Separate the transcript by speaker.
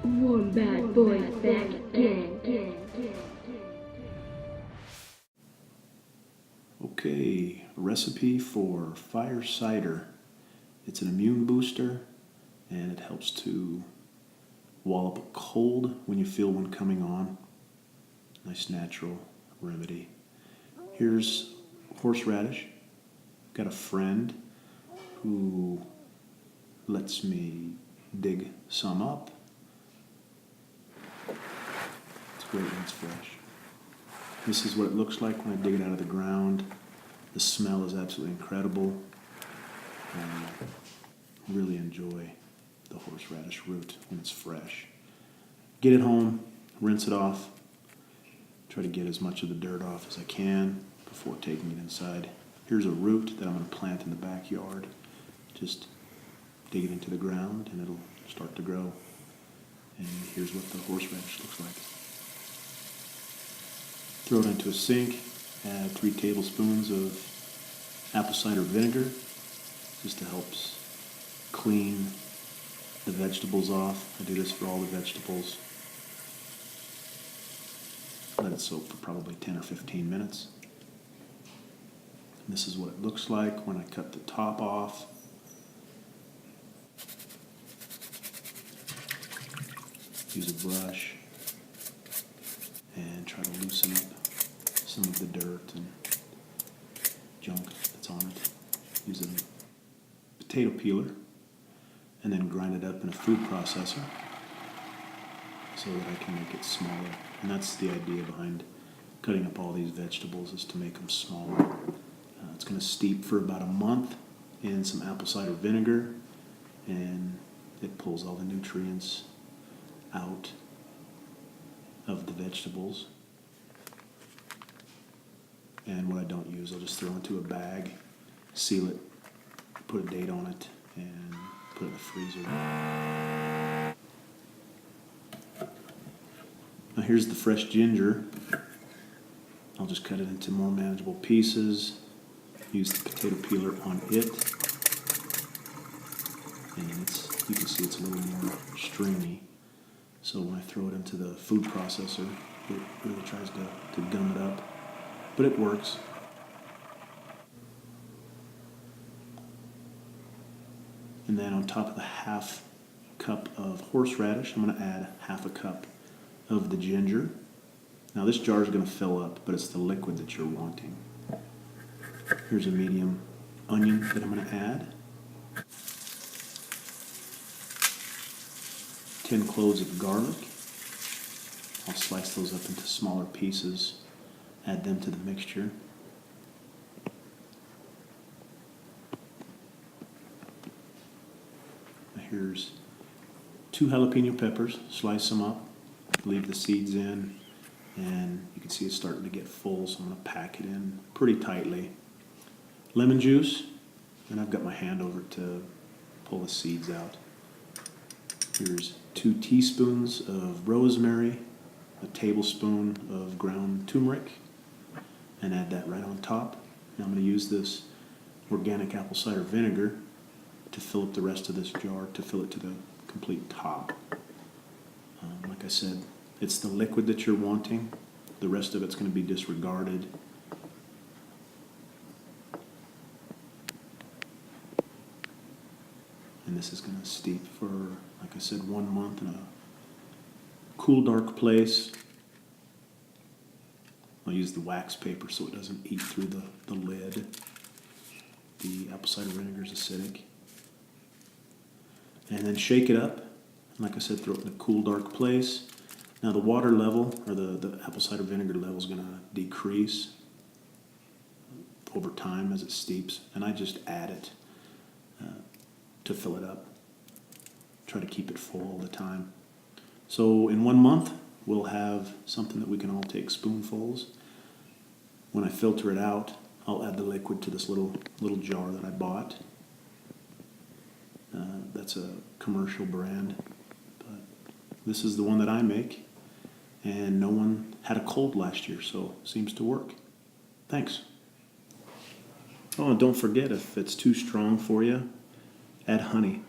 Speaker 1: One bad boy back again.
Speaker 2: Okay, recipe for fire cider. It's an immune booster and it helps to wall up a cold when you feel one coming on. Nice natural remedy. Here's horseradish. Got a friend who lets me dig some up. It's great when it's fresh. This is what it looks like when I dig it out of the ground. The smell is absolutely incredible. I really enjoy the horseradish root when it's fresh. Get it home, rinse it off, try to get as much of the dirt off as I can before taking it inside. Here's a root that I'm going to plant in the backyard. Just dig it into the ground and it'll start to grow. And here's what the horseradish looks like. Throw it into a sink, add 3 tablespoons of apple cider vinegar, just to help clean the vegetables off. I do this for all the vegetables. Let it soak for probably 10 or 15 minutes. And this is what it looks like when I cut the top off. Use a brush and try to loosen up some of the dirt and junk that's on it. Use a potato peeler and then grind it up in a food processor so that I can make it smaller. And that's the idea behind cutting up all these vegetables, is to make them smaller. It's going to steep for about a month in some apple cider vinegar, and it pulls all the nutrients out of the vegetables. And what I don't use, I'll just throw into a bag, seal it, put a date on it, and put it in the freezer. Now here's the fresh ginger. I'll just cut it into more manageable pieces. Use the potato peeler on it. And you can see it's a little more stringy. So when I throw it into the food processor, it really tries to gum it up. But it works. And then on top of the half cup of horseradish, I'm going to add half a cup of the ginger. Now this jar is going to fill up, but it's the liquid that you're wanting. Here's a medium onion that I'm going to add. 10 cloves of garlic. I'll slice those up into smaller pieces, add them to the mixture. Here's 2 jalapeno peppers, slice them up, leave the seeds in, and you can see it's starting to get full, so I'm going to pack it in pretty tightly. Lemon juice, and I've got my hand over to pull the seeds out. Here's 2 teaspoons of rosemary, a tablespoon of ground turmeric, and add that right on top. Now I'm going to use this organic apple cider vinegar to fill up the rest of this jar, to fill it to the complete top. Like I said, it's the liquid that you're wanting. The rest of it's going to be disregarded. And this is going to steep for, like I said, 1 month in a cool, dark place. I'll use the wax paper so it doesn't eat through the lid. The apple cider vinegar is acidic. And then shake it up. Like I said, throw it in a cool, dark place. Now the water level, or the apple cider vinegar level, is going to decrease over time as it steeps. And I just add it to fill it up. Try to keep it full all the time. So in 1 month, we'll have something that we can all take spoonfuls. When I filter it out, I'll add the liquid to this little jar that I bought. That's a commercial brand, but this is the one that I make, and no one had a cold last year, so it seems to work. Thanks. Oh, and don't forget, if it's too strong for you, add honey.